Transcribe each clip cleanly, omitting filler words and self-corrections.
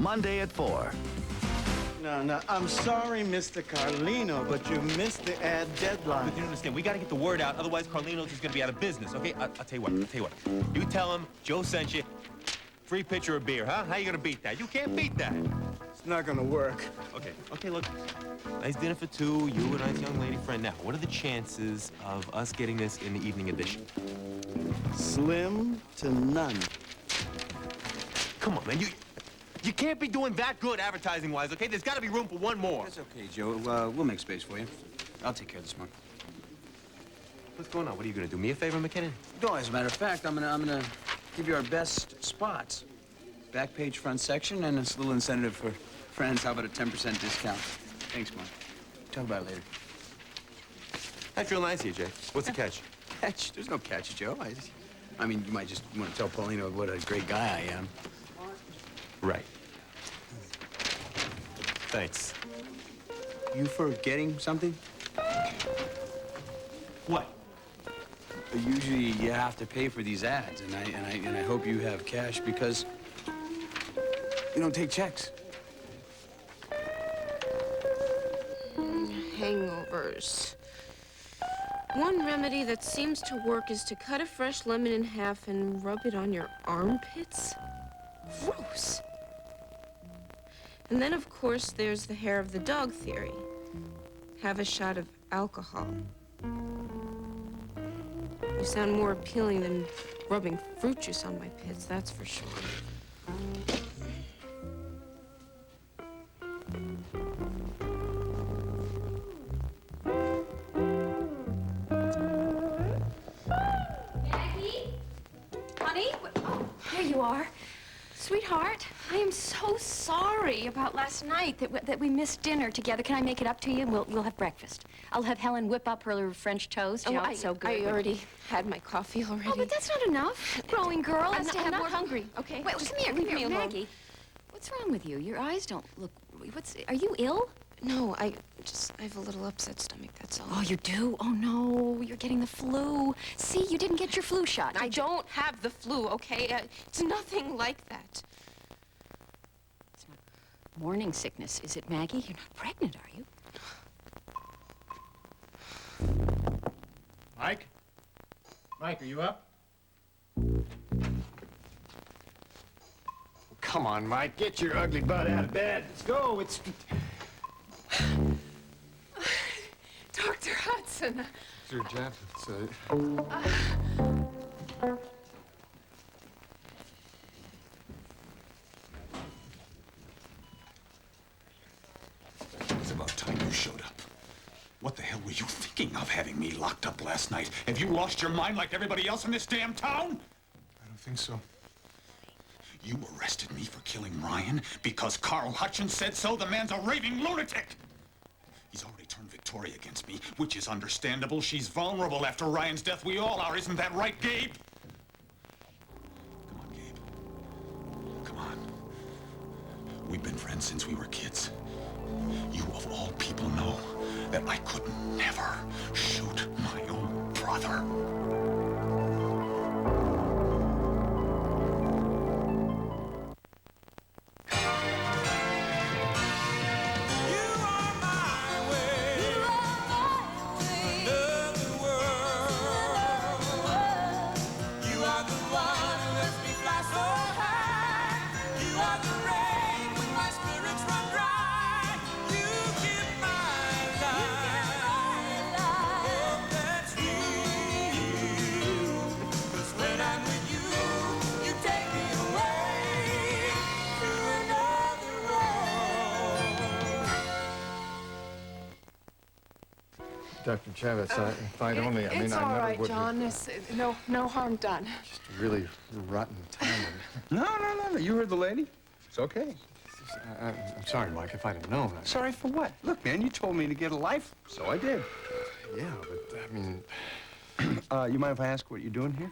Monday at 4. No, I'm sorry, Mr. Carlino, but you missed the ad deadline. Look, you don't understand. We got to get the word out. Otherwise, Carlino's is going to be out of business, okay? I'll tell you what. You tell him Joe sent you. Free pitcher of beer, huh? How you going to beat that? You can't beat that. It's not gonna work. Okay, look. Nice dinner for two, you and a nice young lady friend. Now, what are the chances of us getting this in the evening edition? Slim to none. Come on, man. You can't be doing that good advertising-wise, okay? There's got to be room for one more. That's okay, Joe. We'll make space for you. I'll take care of this one. What's going on? What are you going to do? Me a favor, McKinnon? No, as a matter of fact, I'm gonna give you our best spots. Back page, front section, and this little incentive for friends. How about a 10% discount? Thanks, Mark. Talk about it later. That's real nice of you, Jay. What's the catch? Catch? There's no catch, Joe. I mean, you might just want to tell Paulino what a great guy I am. Right. Thanks. You forgetting something? What? Usually you have to pay for these ads, and I hope you have cash because you don't take checks. Hangovers. One remedy that seems to work is to cut a fresh lemon in half and rub it on your armpits. Gross. And then, of course, there's the hair of the dog theory. Have a shot of alcohol. You sound more appealing than rubbing fruit juice on my pits, that's for sure. Maggie? Honey? Oh, there you are. Sweetheart, I am so sorry about last night that we missed dinner together. Can I make it up to you? We'll have breakfast. I'll have Helen whip up her French toast. You know, it's so good. I already had my coffee already. Oh, but that's not enough. Growing girl has to have I'm more. not hungry, okay? Wait, Just come here, leave me alone. Maggie. What's wrong with you? Your eyes don't look. Are you ill? No, I have a little upset stomach, that's all. Oh, you do? Oh, no, you're getting the flu. See, you didn't get your flu shot. I don't have the flu, okay? It's nothing like that. It's not morning sickness, is it, Maggie? You're not pregnant, are you? Mike? Mike, are you up? Come on, Mike. Get your ugly butt out of bed. Let's go. It's... Dr. Hudson. Sir Jeff, It's about time you showed up. What the hell were you thinking of having me locked up last night? Have you lost your mind like everybody else in this damn town? I don't think so. You arrested me for killing Ryan because Carl Hutchins said so? The man's a raving lunatic! He's already turned Victoria against me, which is understandable. She's vulnerable after Ryan's death. We all are. Isn't that right, Gabe? Come on, Gabe. Come on. We've been friends since we were kids. You, of all people, know that I could never shoot my own brother. Dr. Chavez, if I'd only, I mean, it's I all never right, would. John. No harm done. Just a really rotten timing. No. You heard the lady. It's okay. I'm sorry, Mike, if I'd have known. Sorry for what? Look, man, you told me to get a life, so I did. Yeah, but, I mean... You mind if I ask what you're doing here?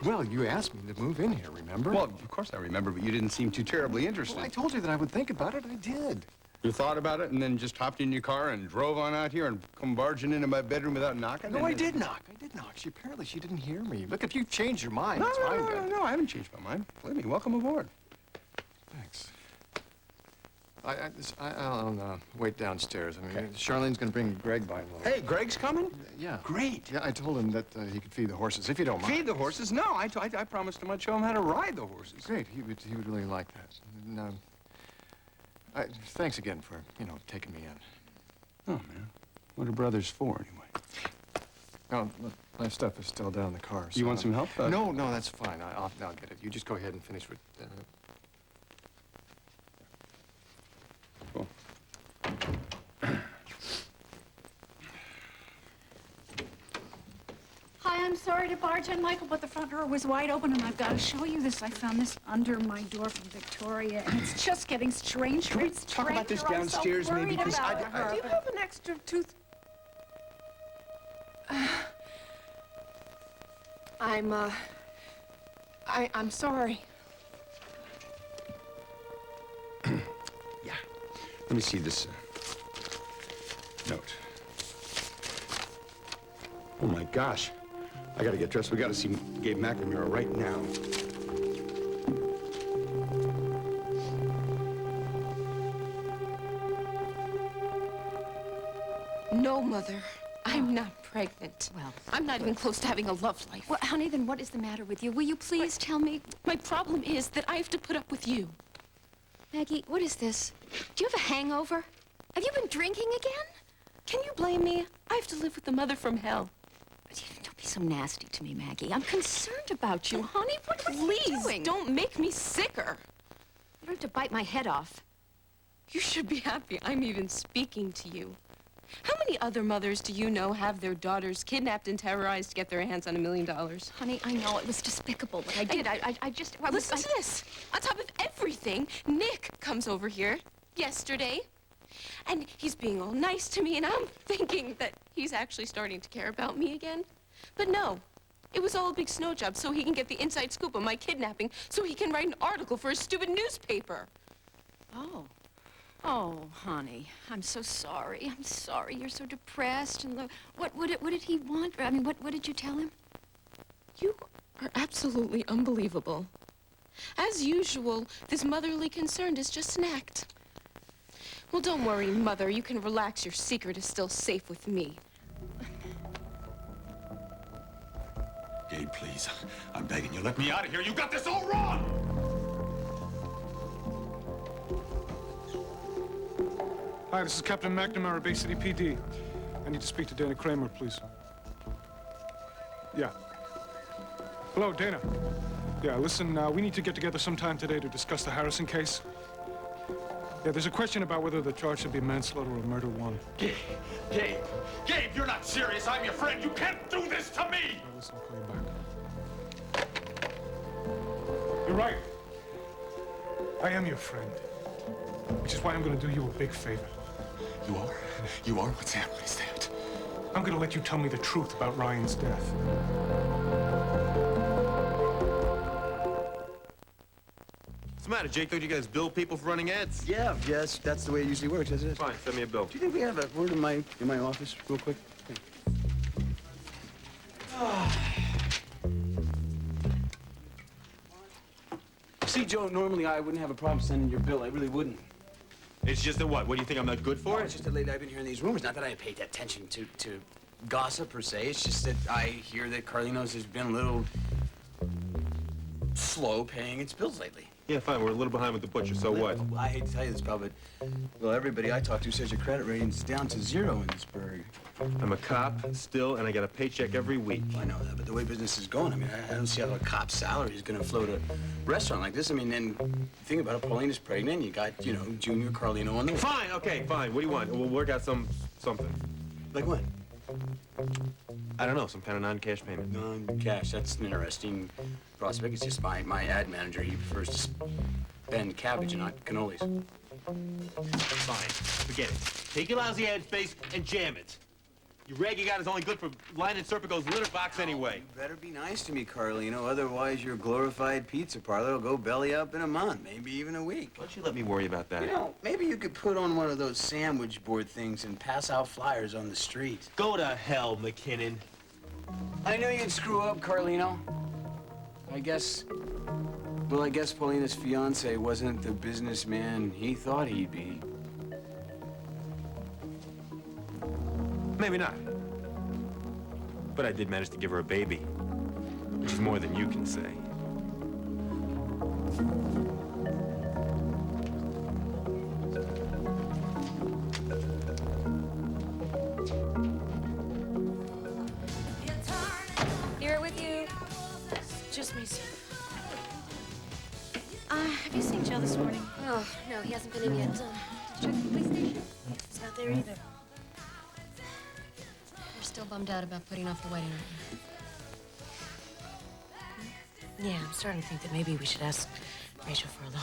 Well, you asked me to move in here, remember? Well, of course I remember, but you didn't seem too terribly interested. Well, I told you that I would think about it. I did. You thought about it and then just hopped in your car and drove on out here and come barging into my bedroom without knocking? No, I did knock. Apparently she didn't hear me. Look, if you changed your mind, it's fine. No, I haven't changed my mind. Believe me, welcome aboard. Thanks. I'll wait downstairs. I mean, Charlene's going to bring Greg by. Hey, Greg's coming? Yeah. Great. Yeah, I told him that he could feed the horses, if you don't mind. Feed the horses? No, I promised him I'd show him how to ride the horses. Great. He would really like that. And, thanks again for, taking me in. Oh, man. What are brothers for, anyway? Oh, look, my stuff is still down in the car. So You want some help? No, that's fine. I'll get it. You just go ahead and finish with... Cool. Hi, I'm sorry to barge in, Michael, but the front door was wide open, and I've got to show you this. I found this under my door from Victoria, and it's just getting stranger. Can we It's talk about this stranger. I'm so downstairs, maybe? worried 'Cause about her. Do you have an extra tooth? I'm sorry. Yeah. Let me see this note. Oh, my gosh. I gotta get dressed. We gotta see Gabe McNamara right now. No, Mother. I'm not pregnant. Well, I'm not even close to having a love life. Well, honey, then what is the matter with you? Will you please tell me? My problem is that I have to put up with you. Maggie, what is this? Do you have a hangover? Have you been drinking again? Can you blame me? I have to live with the mother from hell. Don't be so nasty to me, Maggie. I'm concerned about you, honey. What are you doing? Please, don't make me sicker. You don't have to bite my head off. You should be happy I'm even speaking to you. How many other mothers do you know have their daughters kidnapped and terrorized to get their hands on $1 million? Honey, I know it was despicable, but I did. I just... Listen to this. On top of everything, Nick comes over here yesterday, and he's being all nice to me, and I'm thinking that he's actually starting to care about me again. But no, it was all a big snow job so he can get the inside scoop on my kidnapping so he can write an article for a stupid newspaper. Oh. Oh, honey, I'm so sorry. I'm sorry. You're so depressed. And look, what did he want? I mean, what did you tell him? You are absolutely unbelievable. As usual, this motherly concern is just an act. Well, don't worry, Mother. You can relax. Your secret is still safe with me. Gabe, please. I'm begging you, let me out of here. You got this all wrong! Hi, this is Captain McNamara, Bay City PD. I need to speak to Dana Kramer, please. Yeah. Hello, Dana. Yeah, listen, we need to get together sometime today to discuss the Harrison case. Yeah, there's a question about whether the charge should be manslaughter or murder one. Gabe, you're not serious. I'm your friend. You can't do this to me! Yeah, listen, I'll call you back. You're right. I am your friend. Which is why I'm gonna do you a big favor. You are? You are? What's that? What is that? I'm gonna let you tell me the truth about Ryan's death. What's the matter, Jake? Don't you guys bill people for running ads? Yeah, yes, that's the way it usually works, isn't it? Fine, send me a bill. Do you think we have a word in my office, real quick? See, Joe, normally I wouldn't have a problem sending your bill. I really wouldn't. It's just that what? What do you think I'm not good for? It's just that lately I've been hearing these rumors. Not that I paid attention to gossip per se. It's just that I hear that Carlino's has been a little slow paying its bills lately. Yeah, fine. We're a little behind with the butcher. So what? Well, I hate to tell you this, pal, but well, everybody I talk to says your credit rating's down to 0 in this burg. I'm a cop still, and I get a paycheck every week. I know that, but the way business is going, I mean, I don't see how a cop's salary is going to float a restaurant like this. I mean, then think about it. Paulina's pregnant. You got, Junior Carlino on the way. Fine. Okay. Fine. What do you want? We'll work out something. Like what? I don't know. Some kind of non-cash payment. Non-cash. That's an interesting prospect. It's just my ad manager. He prefers to spend cabbage and not cannolis. Fine. Forget it. Take your lousy ad space and jam it. Your rag you got is only good for lining Serpico's litter box anyway. You better be nice to me, Carlino. Otherwise, your glorified pizza parlor will go belly up in a month, maybe even a week. Why don't you let me worry about that? Maybe you could put on one of those sandwich board things and pass out flyers on the street. Go to hell, McKinnon. I knew you'd screw up, Carlino. I guess Well, I guess Paulina's fiance wasn't the businessman he thought he'd be. Maybe not. But I did manage to give her a baby, which is more than you can say. Here with you. Just me, sir. Have you seen Joe this morning? Oh, no, he hasn't been in yet. Did you check the police station? He's not there either. You're still bummed out about putting off the wedding, aren't you? Yeah, I'm starting to think that maybe we should ask Rachel for a loan.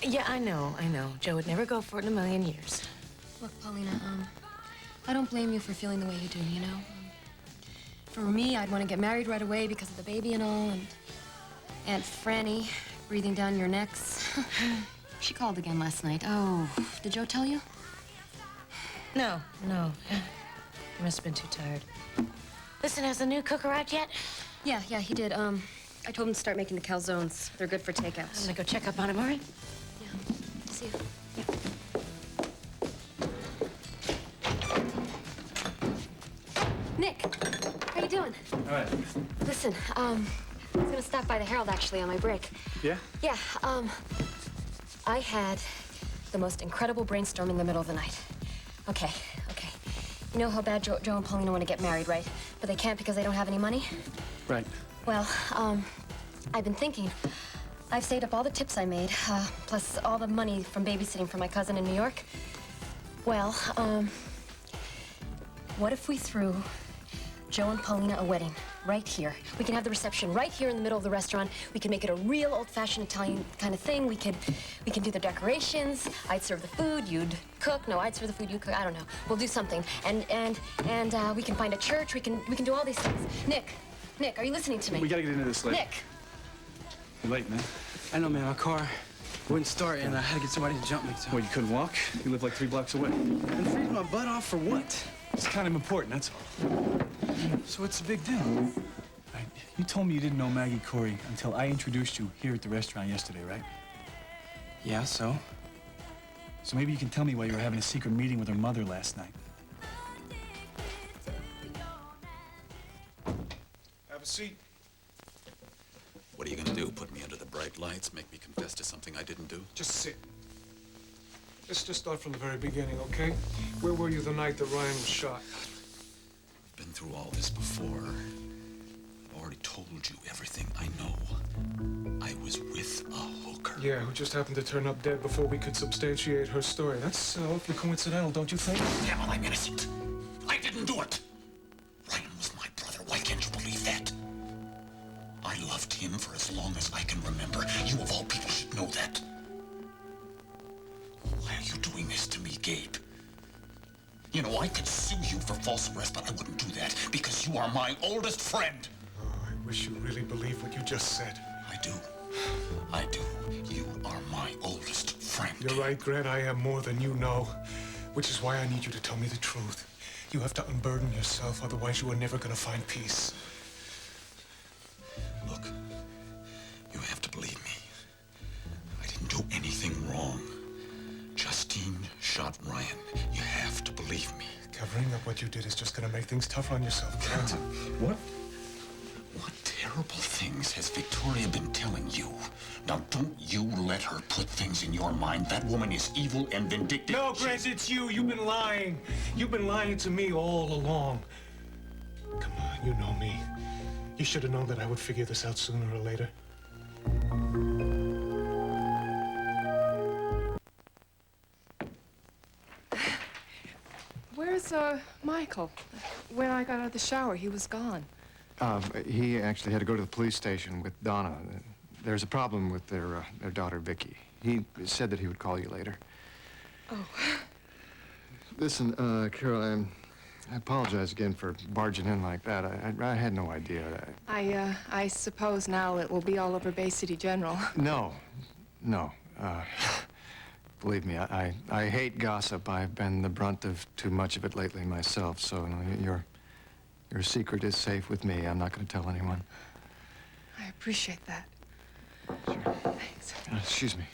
Yeah, I know. Joe would never go for it in a million years. Look, Paulina, I don't blame you for feeling the way you do, you know? For me, I'd want to get married right away because of the baby and all, and Aunt Franny breathing down your necks. She called again last night. Oh, did Joe tell you? No. He must have been too tired. Listen, has the new cook arrived yet? Yeah, he did. I told him to start making the calzones. They're good for takeouts. I'm gonna go check up on him, all right? Yeah. See you. Nick, how you doing? All right. Listen, I was gonna stop by the Herald actually on my break. Yeah? Yeah, I had the most incredible brainstorm in the middle of the night. Okay. You know how bad Joe and Paulina want to get married, right? But they can't because they don't have any money? Right. Well, I've been thinking. I've saved up all the tips I made, plus all the money from babysitting for my cousin in New York. Well, what if we threw Joe and Paulina a wedding right here? We can have the reception right here in the middle of the restaurant. We can make it a real old-fashioned Italian kind of thing. We can do the decorations. I'd serve the food, you'd cook. No, I'd serve the food, you'd cook. I don't know. We'll do something. And we can find a church. We can do all these things. Nick, are you listening to me? We gotta get into this later. Nick. You're late, man. I know, man. My car wouldn't start, and I had to get somebody to jump me. So. Well, you couldn't walk? You live like 3 blocks away. And freeze my butt off for what? It's kind of important, that's all. So what's the big deal? Right. You told me you didn't know Maggie Corey until I introduced you here at the restaurant yesterday, right? Yeah, so? So maybe you can tell me why you were having a secret meeting with her mother last night. Have a seat. What are you gonna do? Put me under the bright lights? Make me confess to something I didn't do? Just sit. Let's just start from the very beginning, okay? Where were you the night that Ryan was shot? I've been through all this before. I've already told you everything I know. I was with a hooker. Yeah, who just happened to turn up dead before we could substantiate her story. That's awfully coincidental, don't you think? Yeah, well, I'm innocent. I didn't do it. Ryan was my brother. Why can't you believe that? I loved him for as long as I can remember. You of all people should know that. Why are you doing this to me, Gabe? You know, I could sue you for false arrest, but I wouldn't do that because you are my oldest friend. Oh, I wish you really believed what you just said. I do. You are my oldest friend. You're right, Grant. I am more than you know. Which is why I need you to tell me the truth. You have to unburden yourself, otherwise you are never gonna find peace. Look, you have to believe me. I didn't do anything wrong. Justine shot Ryan. You have to believe me. Covering up what you did is just gonna make things tougher on yourself, Grant. What? What terrible things has Victoria been telling you? Now, don't you let her put things in your mind. That woman is evil and vindictive. No, Grant, it's you. You've been lying. You've been lying to me all along. Come on, you know me. You should have known that I would figure this out sooner or later. Where's, Michael? When I got out of the shower, he was gone. He actually had to go to the police station with Donna. There's a problem with their daughter, Vicky. He said that he would call you later. Oh. Listen, Carol, I apologize again for barging in like that. I had no idea. I suppose now it will be all over Bay City General. No. Believe me, I hate gossip. I've been the brunt of too much of it lately myself, so your secret is safe with me. I'm not going to tell anyone. I appreciate that. Thanks. Excuse me.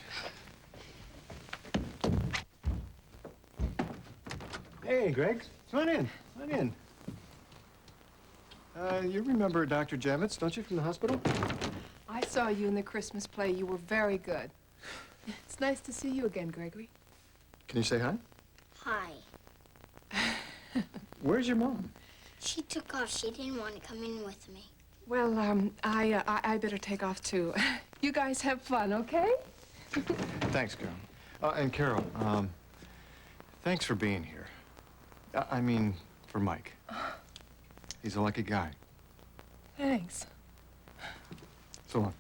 Hey, Greg. Come on in. Come on in. You remember Dr. Javits, don't you, from the hospital? I saw you in the Christmas play. You were very good. It's nice to see you again, Gregory. Can you say hi? Hi. Where's your mom? She took off. She didn't want to come in with me. Well, I better take off, too. You guys have fun, okay? Thanks, Carol. And Carol, thanks for being here. I mean, for Mike. He's a lucky guy. Thanks. So long.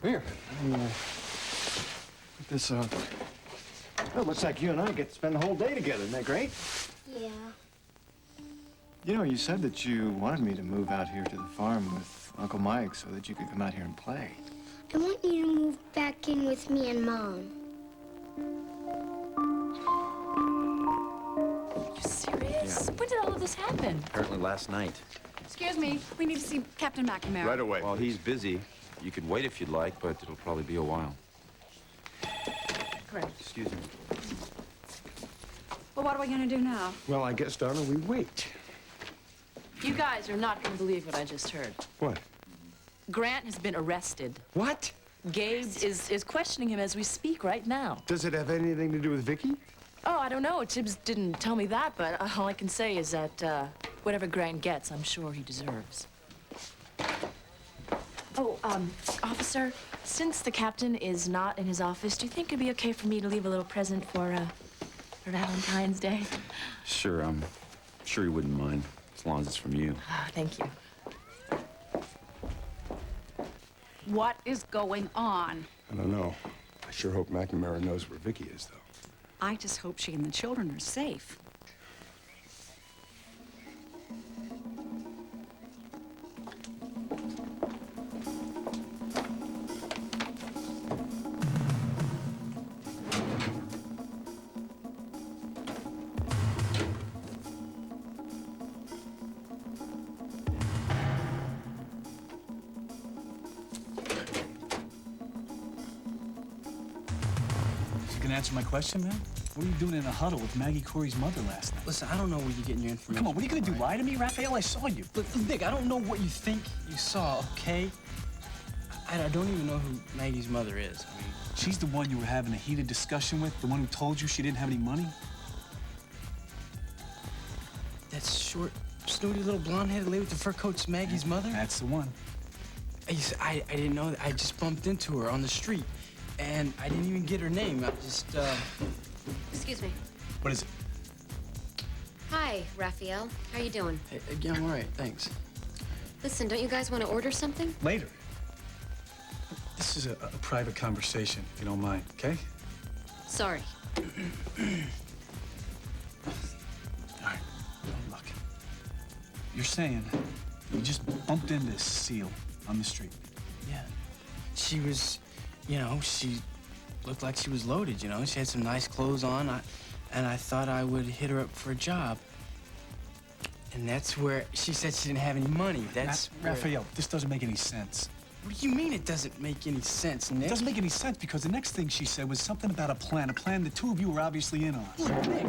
Here. Put this on. Well, looks like you and I get to spend the whole day together. Isn't that great? Yeah. You know, you said that you wanted me to move out here to the farm with Uncle Mike so that you could come out here and play. I want you to move back in with me and Mom. Are you serious? When did all of this happen? Apparently last night. Excuse me, we need to see Captain McNamara. Right away. Well, he's busy. You can wait if you'd like, but it'll probably be a while. Great. Excuse me. Well, what are we gonna do now? Well, I guess, Donna, we wait. You guys are not going to believe what I just heard. What? Grant has been arrested. What? Gabe is questioning him as we speak right now. Does it have anything to do with Vicky? Oh, I don't know. Tibbs didn't tell me that, but all I can say is that whatever Grant gets, I'm sure he deserves. Oh, officer, since the captain is not in his office, do you think it'd be okay for me to leave a little present for Valentine's Day? Sure, I'm sure you wouldn't mind, as long as it's from you. Oh, thank you. What is going on? I don't know. I sure hope McNamara knows where Vicky is, though. I just hope she and the children are safe. You can answer my question, man? What were you doing in a huddle with Maggie Corey's mother last night? Listen, I don't know where you're getting your information. Come on, what are you gonna do, lie to me, Raphael? I saw you. Look, Nick, I don't know what you think you saw, okay? I don't even know who Maggie's mother is. I mean, She's the one you were having a heated discussion with? The one who told you she didn't have any money? that short, snooty little blonde-headed lady with the fur coat's Maggie's mother? That's the one. I didn't know that. I just bumped into her on the street, and I didn't even get her name. I just, Excuse me. What is it? Hi, Raphael. How you doing? Hey, yeah, I'm all right, thanks. Listen, don't you guys want to order something? Later. This is a private conversation, if you don't mind, okay? Sorry. All right, look. You're saying you just bumped into Seal on the street. Yeah. She was, you know, she looked like she was loaded, you know? She had some nice clothes on, and I thought I would hit her up for a job. And that's where she said she didn't have any money. That's where... Raphael, this doesn't make any sense. What do you mean it doesn't make any sense, Nick? It doesn't make any sense because the next thing she said was something about a plan the two of you were obviously in on. Look, Nick,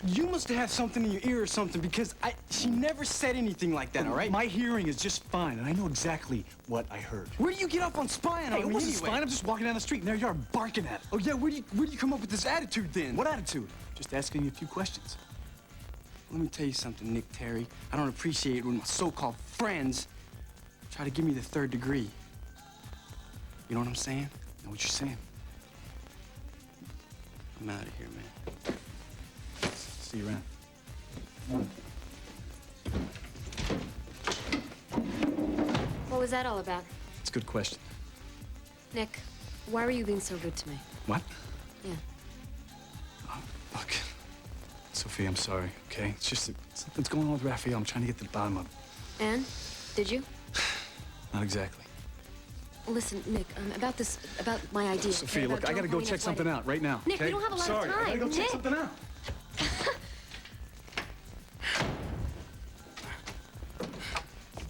you must have had something in your ear or something because she never said anything like that, all right? My hearing is just fine, and I know exactly what I heard. Where do you get up on spying on Hey, it me wasn't anyway? spying. I'm just walking down the street, and there you are barking at it. Oh, yeah, where do you come up with this attitude, then? What attitude? Just asking you a few questions. Let me tell you something, Nick Terry. I don't appreciate when my so-called friends try to give me the third degree. You know what I'm saying? I know what you're saying. I'm out of here, man. See you around. What was that all about? It's a good question. Nick, why were you being so rude to me? What? Yeah. Look, Sophie, I'm sorry, okay? It's just that something's going on with Raphael. I'm trying to get to the bottom of it. And? Did you? Not exactly. Listen, Nick, about my idea. Sophia, look, I gotta go check something out right now. Nick, okay? we don't have a lot Sorry, of time. I gotta go check Nick. something out.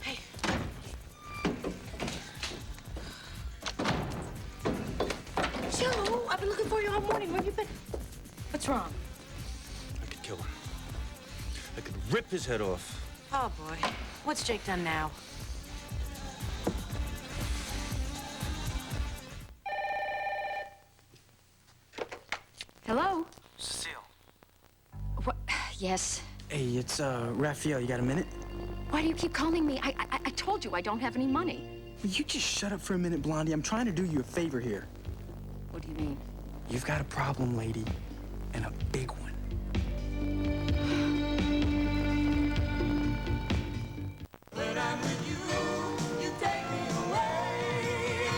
Hey, I've been looking for you all morning. Where have you been? What's wrong? I could kill him. I could rip his head off. Oh, boy. What's Jake done now? Hello? Cecile. What? Yes. Hey, it's Raphael. You got a minute? Why do you keep calling me? I told you I don't have any money. Will you just shut up for a minute, Blondie? I'm trying to do you a favor here. What do you mean? You've got a problem, lady, and a big one. When I'm with you, you take me away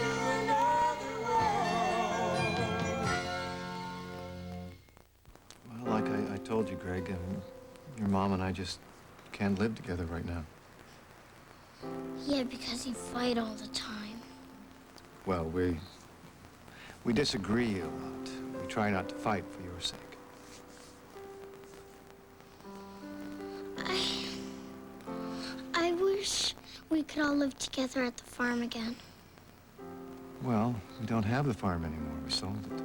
to another world. Well, like I told you, Greg, your mom and I just can't live together right now. Yeah, because you fight all the time. Well, we disagree a lot. We try not to fight for your sake. I wish we could all live together at the farm again. Well, we don't have the farm anymore. We sold it.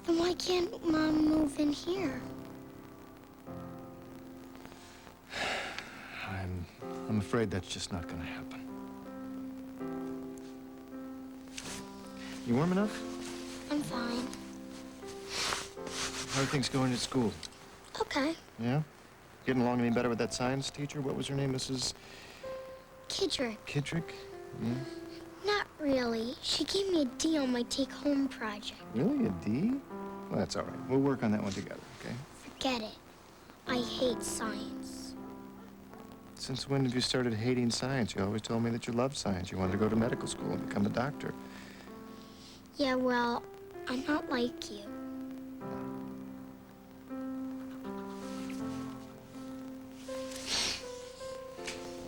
Then why can't Mom move in here? I'm afraid that's just not gonna happen. You warm enough? I'm fine. How are things going at school? Okay. Yeah? Getting along any better with that science teacher? What was her name, Mrs. Kidrick. Kidrick? Yeah? Not really. She gave me a D on my take-home project. Really? A D? Well, that's all right. We'll work on that one together, okay? Forget it. I hate science. Since when have you started hating science? You always told me that you loved science. You wanted to go to medical school and become a doctor. Yeah, well, I'm not like you.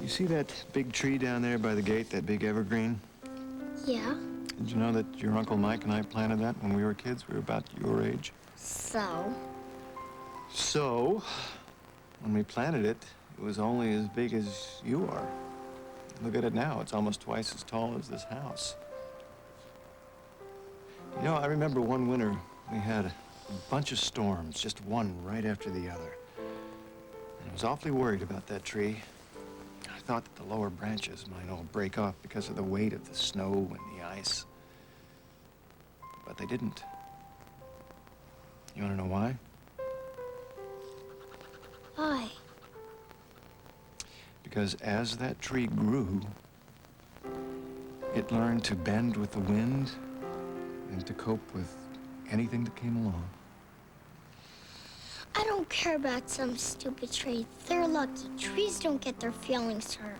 You see that big tree down there by the gate, that big evergreen? Yeah? Did you know that your Uncle Mike and I planted that when we were kids? We were about your age. So? So, when we planted it, it was only as big as you are. Look at it now. It's almost twice as tall as this house. You know, I remember one winter we had a bunch of storms, just one right after the other. And I was awfully worried about that tree. I thought that the lower branches might all break off because of the weight of the snow and the ice. But they didn't. You want to know why? Why? Because as that tree grew, it learned to bend with the wind and to cope with anything that came along. I don't care about some stupid tree. They're lucky. Trees don't get their feelings hurt.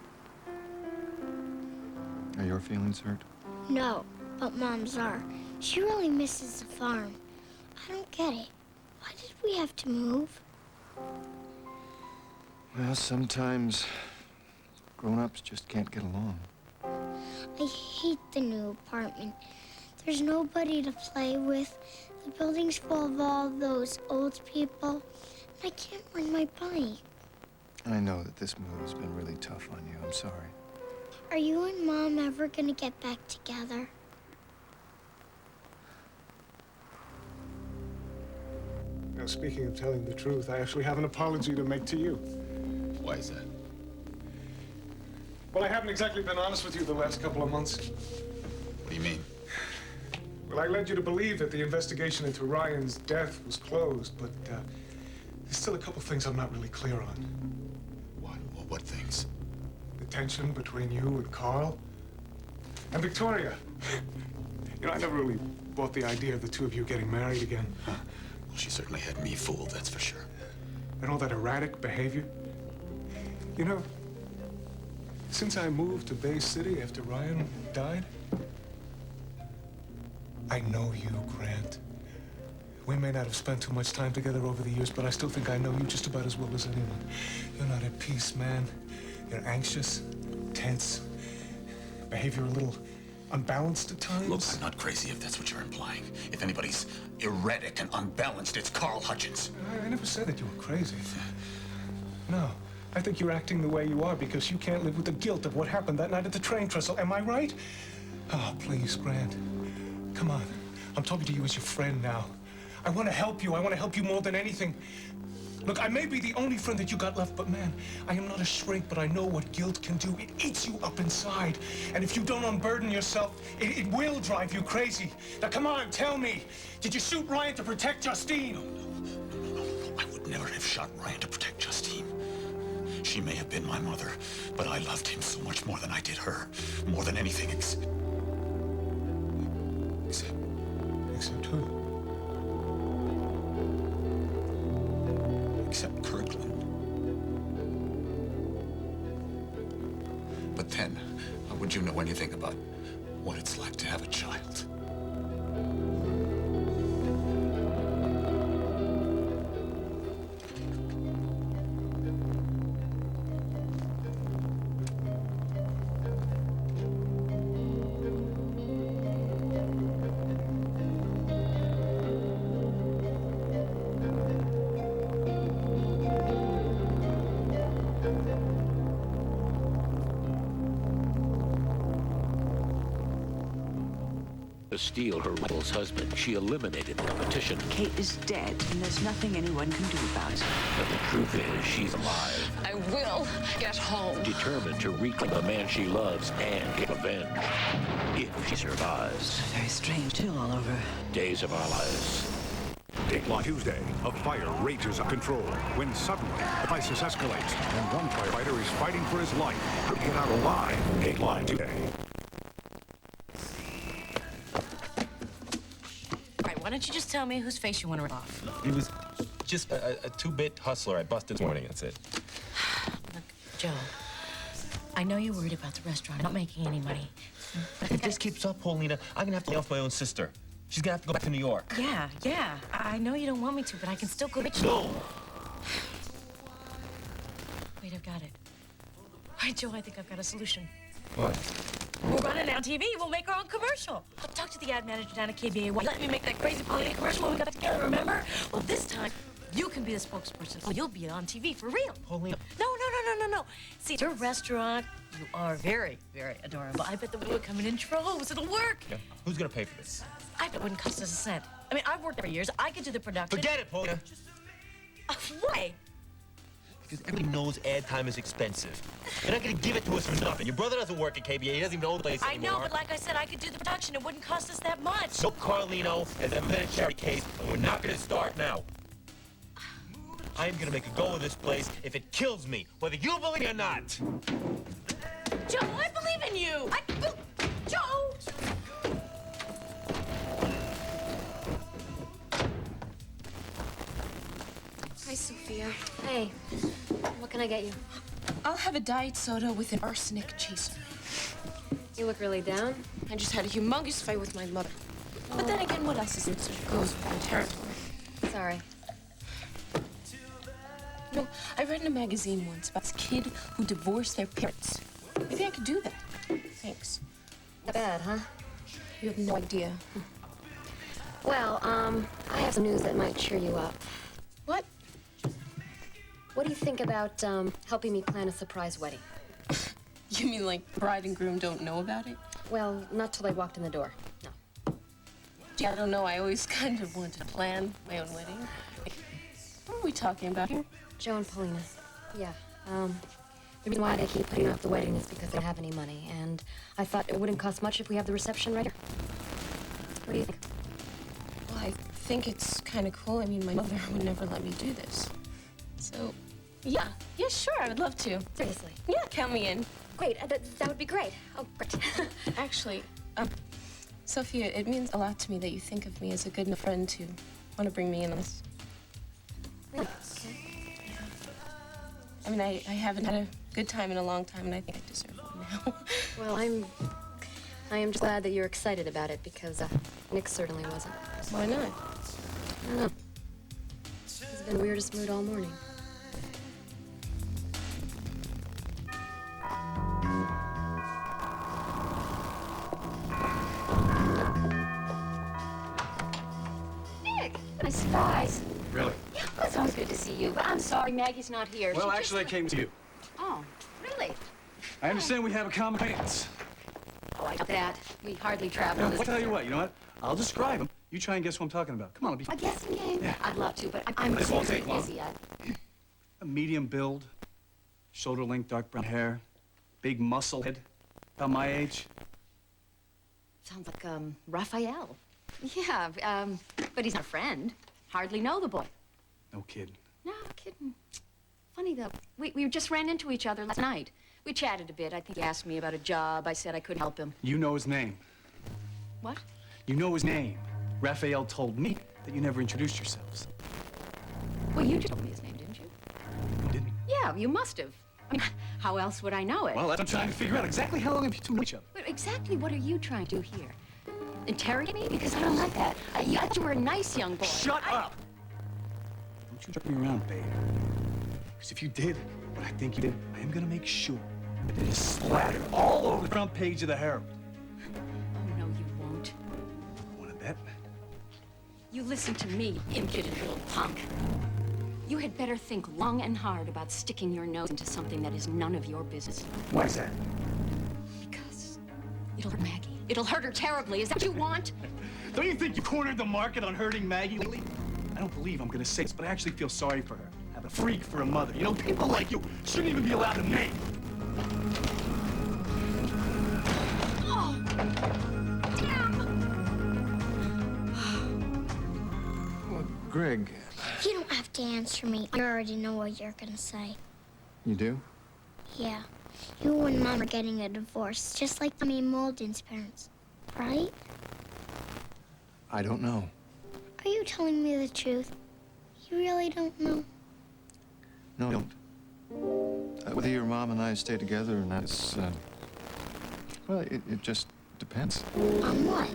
Are your feelings hurt? No, but Mom's are. She really misses the farm. I don't get it. Why did we have to move? Well, sometimes grown-ups just can't get along. I hate the new apartment. There's nobody to play with. The building's full of all those old people. I can't ride my bike. I know that this move has been really tough on you. I'm sorry. Are you and Mom ever gonna get back together? Now, speaking of telling the truth, I actually have an apology to make to you. Why is that? Well, I haven't exactly been honest with you the last couple of months. What do you mean? Well, I led you to believe that the investigation into Ryan's death was closed, but there's still a couple things I'm not really clear on. What things? The tension between you and Carl. And Victoria. You know, I never really bought the idea of the two of you getting married again. Huh. Well, she certainly had me fooled, that's for sure. And all that erratic behavior. You know, since I moved to Bay City after Ryan died, I know you, Grant. We may not have spent too much time together over the years, but I still think I know you just about as well as anyone. You're not at peace, man. You're anxious, tense, behavior a little unbalanced at times. Look, I'm not crazy if that's what you're implying. If anybody's erratic and unbalanced, it's Carl Hutchins. I never said that you were crazy. No, I think you're acting the way you are because you can't live with the guilt of what happened that night at the train trestle. Am I right? Oh, please, Grant. Come on. I'm talking to you as your friend now. I want to help you. I want to help you more than anything. Look, I may be the only friend that you got left, but man, I am not a shrink, but I know what guilt can do. It eats you up inside. And if you don't unburden yourself, it will drive you crazy. Now, come on, tell me. Did you shoot Ryan to protect Justine? No. I would never have shot Ryan to protect Justine. She may have been my mother, but I loved him so much more than I did her. More than anything except who? Except Kirkland. But then, how would you know anything about what it's like to have a child? To steal her rival's husband, she eliminated the competition. Kate is dead, and there's nothing anyone can do about it. But the truth is, she's alive. I will get home. Determined to reclaim the man she loves and get revenge. If she survives. Very strange, too, all over. Days of Our Lives. Dateline Tuesday, a fire rages out of control when suddenly the crisis escalates and one firefighter is fighting for his life to get out alive. Dateline Tuesday. Why don't you just tell me whose face you want to rip off? He was just a two-bit hustler I busted this morning, that's it. Look, Joe, I know you're worried about the restaurant not making any money. If this keeps up, Paulina, I'm gonna have to lay off my own sister. She's gonna have to go back to New York. Yeah. I know you don't want me to, but I can still go get you. No! Wait, I've got it. All right, Joe, I think I've got a solution. What? We'll run it on TV. We'll make our own commercial. I'll talk to the ad manager down at KBAY. Let me make that crazy Paulina commercial when we got together, remember? Well, this time, you can be the spokesperson. Oh, you'll be on TV for real. Paulina. No. See, it's your restaurant. You are very, very adorable. I bet the wood coming in droves. It'll work. Yeah. Who's gonna pay for this? I bet it wouldn't cost us a cent. I mean, I've worked there for years. I could do the production. Forget it, Paulina. Why? Because everybody knows ad time is expensive. You're not gonna give it to us for nothing. Your brother doesn't work at KBA. He doesn't even know the place anymore. I know, but like I said, I could do the production. It wouldn't cost us that much. No Carlino as a military case, and we're not gonna start now. I am gonna make a go of this place if it kills me, whether you believe it or not. Joe, I believe in you. Joe! Hi, Sophia. Hey, what can I get you? I'll have a diet soda with an arsenic chaser. You look really down. I just had a humongous fight with my mother. But then again, what else is in such goes with my territory? Sorry. No, I read in a magazine once about this kid who divorced their parents. Maybe I could do that. Thanks. Not bad, huh? You have no idea. Well, I have some news that might cheer you up. What? What do you think about, helping me plan a surprise wedding? You mean like bride and groom don't know about it? Well, not till I walked in the door. No. Gee, I don't know. I always kind of wanted to plan my own wedding. What are we talking about here? Joe and Paulina. Yeah, the reason why they keep putting off the wedding is because they don't have any money, and I thought it wouldn't cost much if we have the reception right here. What do you think? Well, I think it's kind of cool. I mean, my mother would never let me do this. So, yeah, sure, I would love to. Seriously? Yeah, count me in. Great, that would be great. Oh, great. Actually, Sophia, it means a lot to me that you think of me as a good enough friend to want to bring me in on this. Okay. I mean, I haven't had a good time in a long time, and I think I deserve one now. Well, I am just glad that you're excited about it, because Nick certainly wasn't. Why not? I don't know. He's been in the weirdest mood all morning. Nick, nice surprise. Really? Yeah, well, it's always good to see you, but I'm sorry Maggie's not here. Well, She actually, I came to you. Oh, really? I understand we have a common acquaintance. I got that. We hardly travel. I'll tell you what, you know what? I'll describe him. You try and guess who I'm talking about. Come on, A guessing game? Yeah. I'd love to, but I'm This won't too take long. busy. A medium build, shoulder length, dark brown hair, big muscle head, about my age. Sounds like, Raphael. Yeah, but he's not a friend. Hardly know the boy. No kid. No, kidding. Funny, though. We just ran into each other last night. We chatted a bit. I think he asked me about a job. I said I couldn't help him. You know his name. What? You know his name. Raphael told me that you never introduced yourselves. Well, you just told me his name, didn't you? You didn't? Yeah, you must have. I mean, how else would I know it? Well, that's what I'm trying to figure out. Exactly how long have you two known each other? But exactly what are you trying to do here? Interrogate me? Because I don't like that. I thought you were a nice young boy. Shut up! Don't you jerk me around, babe. Because if you did what I think you did, I am gonna make sure that it is splattered all over the front page of the Herald. Oh, no, you won't. Wanna bet? You listen to me, impudent little punk. You had better think long and hard about sticking your nose into something that is none of your business. Why is that? Because it'll hurt Maggie. It'll hurt her terribly. Is that what you want? Don't you think you cornered the market on hurting Maggie lately? I don't believe I'm gonna say this, but I actually feel sorry for her. Have a freak for a mother. You know, people like you shouldn't even be allowed to mate. Oh, Well, Greg, You don't have to answer me. I already know what you're gonna say. you do? Yeah. You and Mom are getting a divorce, just like Tommy and Molden's parents. Right? I don't know. Are you telling me the truth? You really don't know? No, I don't. Whether your mom and I stay together or not is, well, it just depends. On what?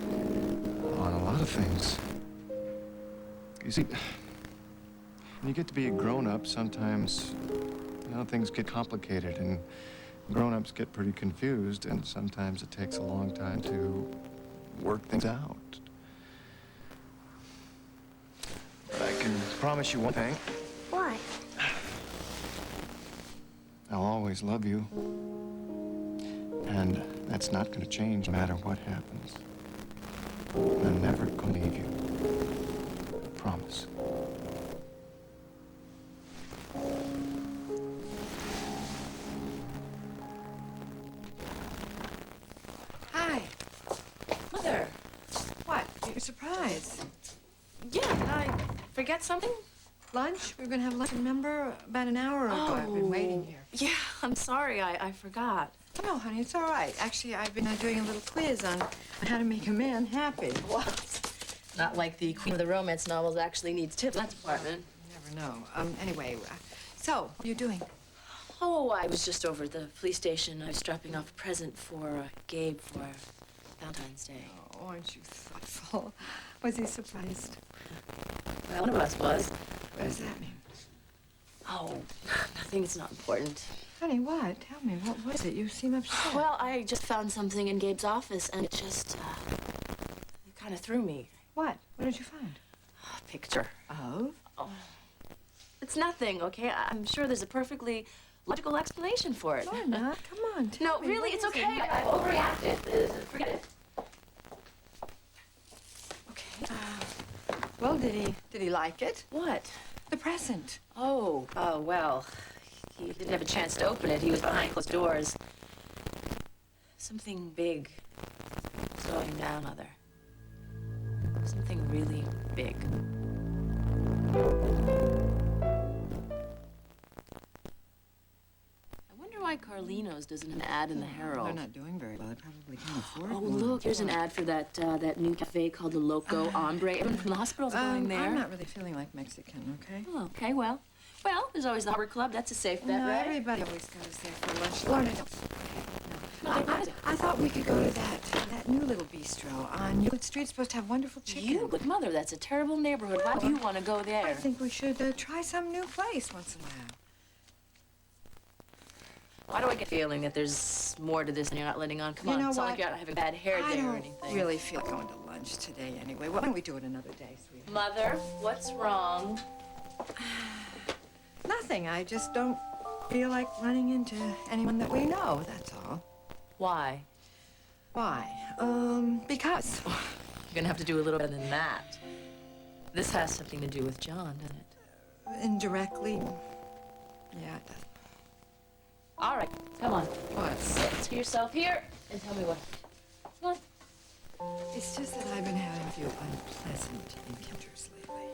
On a lot of things. You see, when you get to be a grown-up, sometimes, you know, things get complicated, and grown-ups get pretty confused, and sometimes it takes a long time to work things out. But I can promise you one thing. What? I'll always love you. And that's not going to change no matter what happens. I'm never going to leave you. I promise. Hi. Mother. What? You're surprised. Yeah, did I forget something? Lunch? We were gonna have lunch, remember? About an hour ago. I've been waiting here. Yeah, I'm sorry. I forgot. No, honey, it's all right. Actually, I've been doing a little quiz on how to make a man happy. What? Not like the queen of the romance novels actually needs tips in that department. You never know. Anyway, so, what are you doing? Oh, I was just over at the police station. I was dropping off a present for Gabe for Valentine's Day. Oh, aren't you thoughtful? Was he surprised? Well, one of us was. What does that mean? Oh, nothing. It's not important. Honey, what? Tell me, what was it? You seem upset. Well, I just found something in Gabe's office, and it just, it kind of threw me. What? What did you find? A picture. Of? Oh. It's nothing, okay? I'm sure there's a perfectly logical explanation for it. Lorna, come on, tell No, me, really, what it's is it? okay. I've overreacted. Forget it. Okay. Well, did he like it? What? The present. Oh, well, he didn't have a chance to open it. He was behind closed doors. Something big is going down, Mother. Something really big. I wonder why Carlino's doesn't have an ad in the Herald. They're not doing very well. They probably can't afford Oh, one. look, here's an ad for that new cafe called the Loco Hombre. Everyone from the hospital's going there. I'm not really feeling like Mexican, okay? Oh, okay, well, there's always the Harbor Club. That's a safe bet, No, right? everybody always goes there for lunch. Lorna, I thought we could go to that new little bistro on Euclid Street. It's supposed to have wonderful chicken. Euclid, Mother, that's a terrible neighborhood. Why do you want to go there? I think we should try some new place once in a while. Why do I get the feeling that there's more to this than you're not letting on? Come You on, know it's not what? like you're not having bad hair I day or don't anything. really feel like going to lunch today anyway. Why don't we do it another day, sweetheart? Mother, what's wrong? Nothing. I just don't feel like running into anyone that we know, that's all. Why? Why? Because. You're gonna have to do a little better than that. This has something to do with John, doesn't it? Indirectly. Yeah, it does. All right, come on. What? Sit yourself here and tell me what. Come on. It's just that I've been having a few unpleasant encounters lately.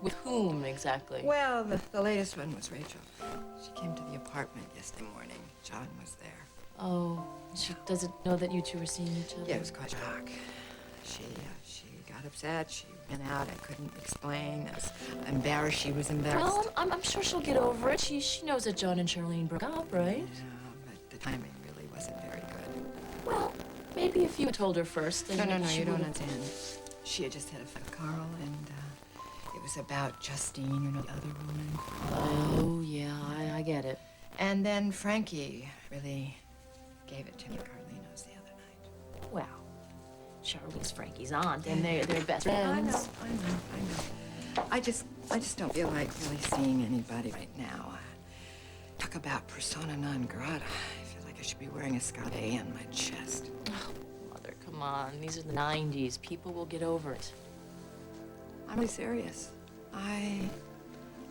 With whom exactly? Well, the latest one was Rachel. She came to the apartment yesterday morning. John was there. Oh, she doesn't know that you two were seeing each other? Yeah, it was quite a shock. She got upset. She went out. I couldn't explain. I was embarrassed. She was embarrassed. Well, I'm sure she'll get over it. She knows that John and Charlene broke up, right? Yeah, but the timing really wasn't very good. Well, maybe if you had told her first, then No, she you don't would've- understand. She had just had a fight with Carl, and it was about Justine, you know, the other woman. Oh, yeah, I get it. And then Frankie really gave it to me at Carlino's the other night. Well, Charlene's Frankie's aunt, and they're best friends. I know. I just don't feel like really seeing anybody right now. Talk about persona non grata. I feel like I should be wearing a scarlet A on my chest. Oh, Mother, come on. These are the 90s. People will get over it. I'm really serious. I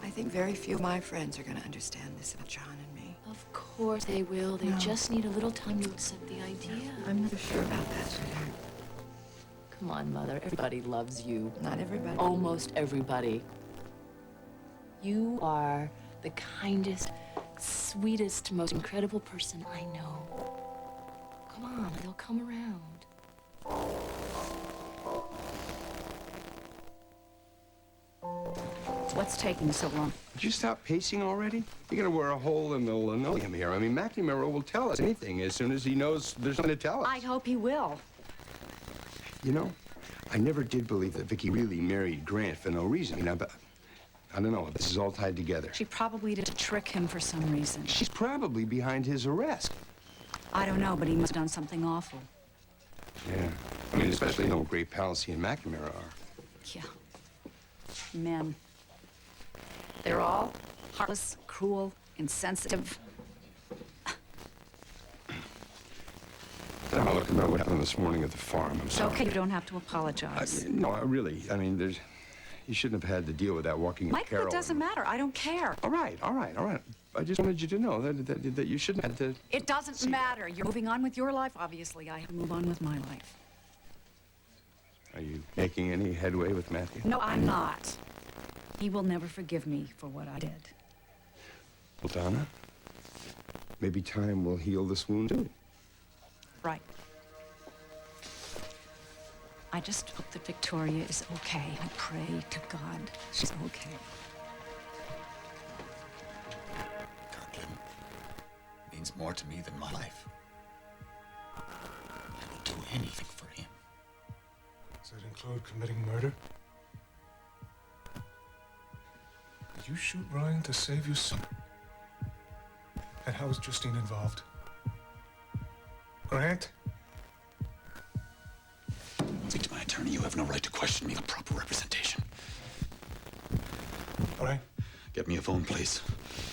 think very few of my friends are going to understand this about John and me. Of course they will. They just need a little time to accept the idea. I'm not sure about that, sweetheart. Come on, Mother. Everybody loves you. Not everybody. Almost everybody. You are the kindest, sweetest, most incredible person I know. Come on, they'll come around. What's taking so long? Would you stop pacing already? You're gonna wear a hole in the linoleum here. I mean, McNamara will tell us anything as soon as he knows there's something to tell us. I hope he will. You know, I never did believe that Vicky really married Grant for no reason. I mean, I don't know. This is all tied together. She probably did to trick him for some reason. She's probably behind his arrest. I don't know, but he must have done something awful. Yeah. I mean, especially no great pals he and McNamara are. Yeah. Men. They're all heartless, cruel, insensitive. I'm not looking about what happened this morning at the farm. I'm It's sorry. okay, you don't have to apologize. No, really. I mean, you shouldn't have had to deal with that walking with Michael, Carol. it doesn't matter. I don't care. All right. I just wanted you to know that you shouldn't have to. It doesn't matter. You're moving on with your life, obviously. I have to move on with my life. Are you making any headway with Matthew? No, I'm not. He will never forgive me for what I did. Well, Donna, maybe time will heal this wound too. Right. I just hope that Victoria is okay. I pray to God she's okay. Kirkland means more to me than my life. I will do anything for him. Does that include committing murder? Did you shoot Ryan to save your son? And how is Justine involved? Grant? Speak to my attorney. You have no right to question me without proper representation. All right. Get me a phone, please.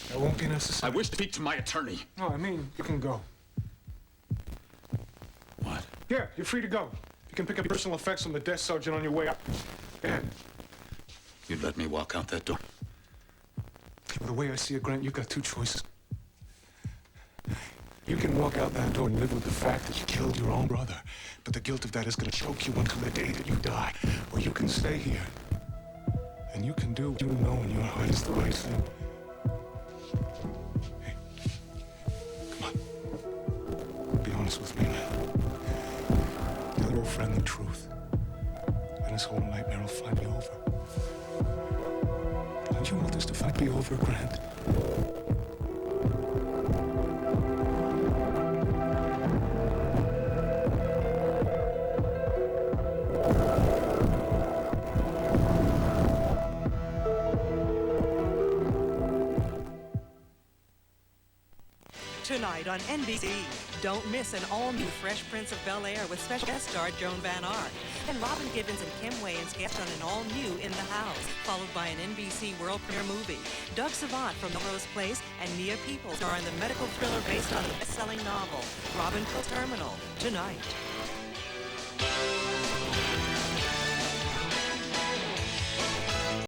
That won't be necessary. I wish to speak to my attorney. No, I mean, you can go. What? Yeah, you're free to go. You can pick up your personal effects from the desk sergeant on your way up. Go ahead. You'd let me walk out that door? Well, the way I see it, Grant, you've got two choices. You can walk out that door and live with the fact that you killed your own brother, but the guilt of that is going to choke you until the day that you die. Or you can stay here, and you can do what you know in your heart is the right thing. Hey, come on. Be honest with me, man. Tell your friend the truth, and this whole nightmare will finally be over. Don't you want this to finally be over, Grant? Tonight on NBC, don't miss an all-new Fresh Prince of Bel-Air with special guest star Joan Van Ark. And Robin Gibbons and Kim Wayans guest on an all-new In the House, followed by an NBC world premiere movie. Doug Savant from Melrose Place and Nia People star in the medical thriller based on the best-selling novel, Robin Hood Terminal, tonight. Thank you.